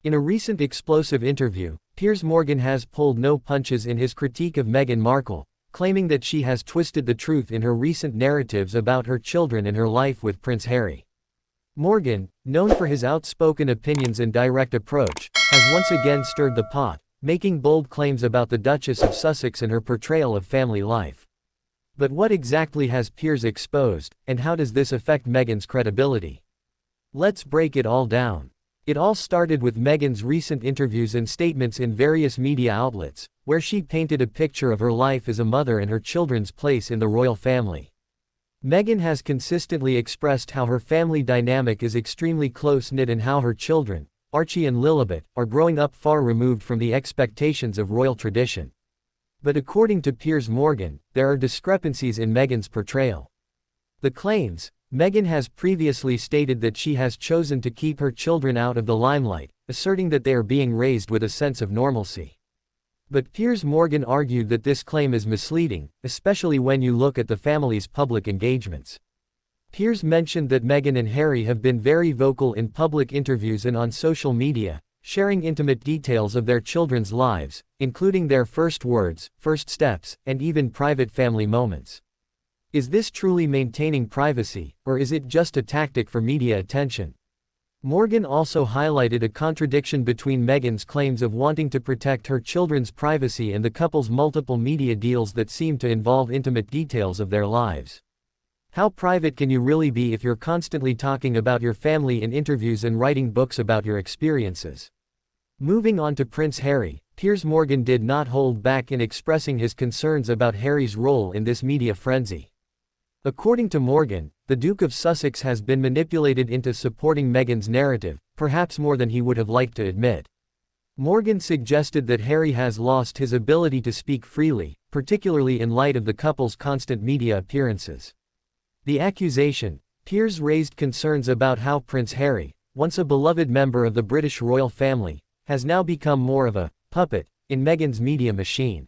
In a recent explosive interview, Piers Morgan has pulled no punches in his critique of Meghan Markle, claiming that she has twisted the truth in her recent narratives about her children and her life with Prince Harry. Morgan, known for his outspoken opinions and direct approach, has once again stirred the pot, making bold claims about the Duchess of Sussex and her portrayal of family life. But what exactly has Piers exposed, and how does this affect Meghan's credibility? Let's break it all down. It all started with Meghan's recent interviews and statements in various media outlets, where she painted a picture of her life as a mother and her children's place in the royal family. Meghan has consistently expressed how her family dynamic is extremely close-knit and how her children, Archie and Lilibet, are growing up far removed from the expectations of royal tradition. But according to Piers Morgan, there are discrepancies in Meghan's portrayal. The claims: Meghan has previously stated that she has chosen to keep her children out of the limelight, asserting that they are being raised with a sense of normalcy. But Piers Morgan argued that this claim is misleading, especially when you look at the family's public engagements. Piers mentioned that Meghan and Harry have been very vocal in public interviews and on social media, sharing intimate details of their children's lives, including their first words, first steps, and even private family moments. Is this truly maintaining privacy, or is it just a tactic for media attention? Morgan also highlighted a contradiction between Meghan's claims of wanting to protect her children's privacy and the couple's multiple media deals that seem to involve intimate details of their lives. How private can you really be if you're constantly talking about your family in interviews and writing books about your experiences? Moving on to Prince Harry, Piers Morgan did not hold back in expressing his concerns about Harry's role in this media frenzy. According to Morgan, the Duke of Sussex has been manipulated into supporting Meghan's narrative, perhaps more than he would have liked to admit. Morgan suggested that Harry has lost his ability to speak freely, particularly in light of the couple's constant media appearances. The accusation: Piers raised concerns about how Prince Harry, once a beloved member of the British royal family, has now become more of a puppet in Meghan's media machine.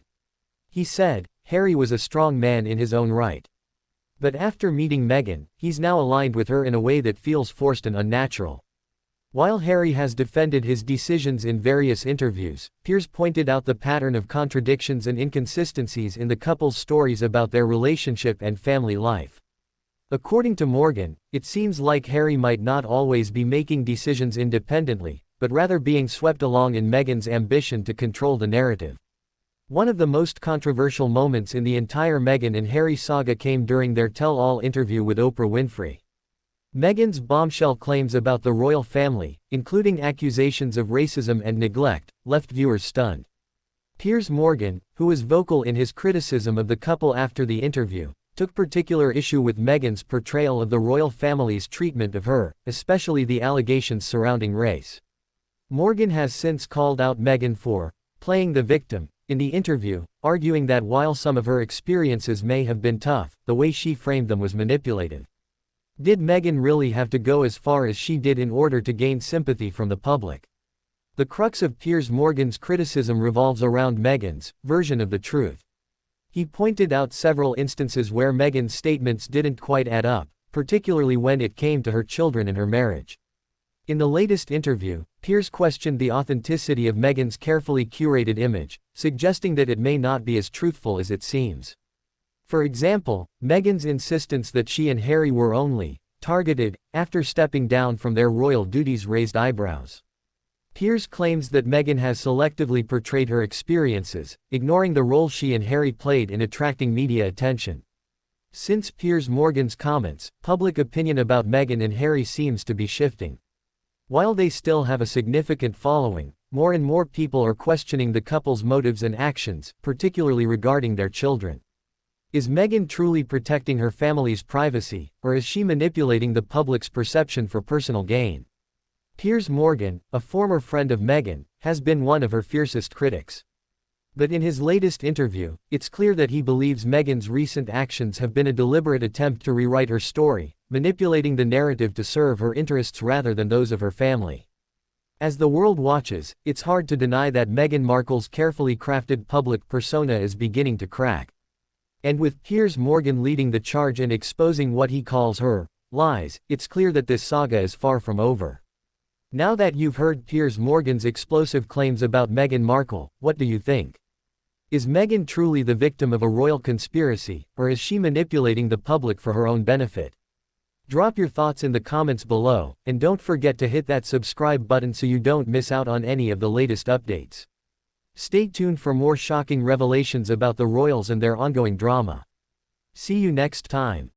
He said, Harry was a strong man in his own right. But after meeting Meghan, he's now aligned with her in a way that feels forced and unnatural. While Harry has defended his decisions in various interviews, Piers pointed out the pattern of contradictions and inconsistencies in the couple's stories about their relationship and family life. According to Morgan, it seems like Harry might not always be making decisions independently, but rather being swept along in Meghan's ambition to control the narrative. One of the most controversial moments in the entire Meghan and Harry saga came during their tell-all interview with Oprah Winfrey. Meghan's bombshell claims about the royal family, including accusations of racism and neglect, left viewers stunned. Piers Morgan, who was vocal in his criticism of the couple after the interview, took particular issue with Meghan's portrayal of the royal family's treatment of her, especially the allegations surrounding race. Morgan has since called out Meghan for playing the victim in the interview, arguing that while some of her experiences may have been tough, the way she framed them was manipulative. Did Meghan really have to go as far as she did in order to gain sympathy from the public? The crux of Piers Morgan's criticism revolves around Meghan's version of the truth. He pointed out several instances where Meghan's statements didn't quite add up, particularly when it came to her children and her marriage. In the latest interview, Piers questioned the authenticity of Meghan's carefully curated image, suggesting that it may not be as truthful as it seems. For example, Meghan's insistence that she and Harry were only targeted after stepping down from their royal duties raised eyebrows. Piers claims that Meghan has selectively portrayed her experiences, ignoring the role she and Harry played in attracting media attention. Since Piers Morgan's comments, public opinion about Meghan and Harry seems to be shifting. While they still have a significant following, more and more people are questioning the couple's motives and actions, particularly regarding their children. Is Meghan truly protecting her family's privacy, or is she manipulating the public's perception for personal gain? Piers Morgan, a former friend of Meghan, has been one of her fiercest critics. But in his latest interview, it's clear that he believes Meghan's recent actions have been a deliberate attempt to rewrite her story, manipulating the narrative to serve her interests rather than those of her family. As the world watches, it's hard to deny that Meghan Markle's carefully crafted public persona is beginning to crack. And with Piers Morgan leading the charge and exposing what he calls her lies, it's clear that this saga is far from over. Now that you've heard Piers Morgan's explosive claims about Meghan Markle, what do you think? Is Meghan truly the victim of a royal conspiracy, or is she manipulating the public for her own benefit? Drop your thoughts in the comments below, and don't forget to hit that subscribe button so you don't miss out on any of the latest updates. Stay tuned for more shocking revelations about the royals and their ongoing drama. See you next time.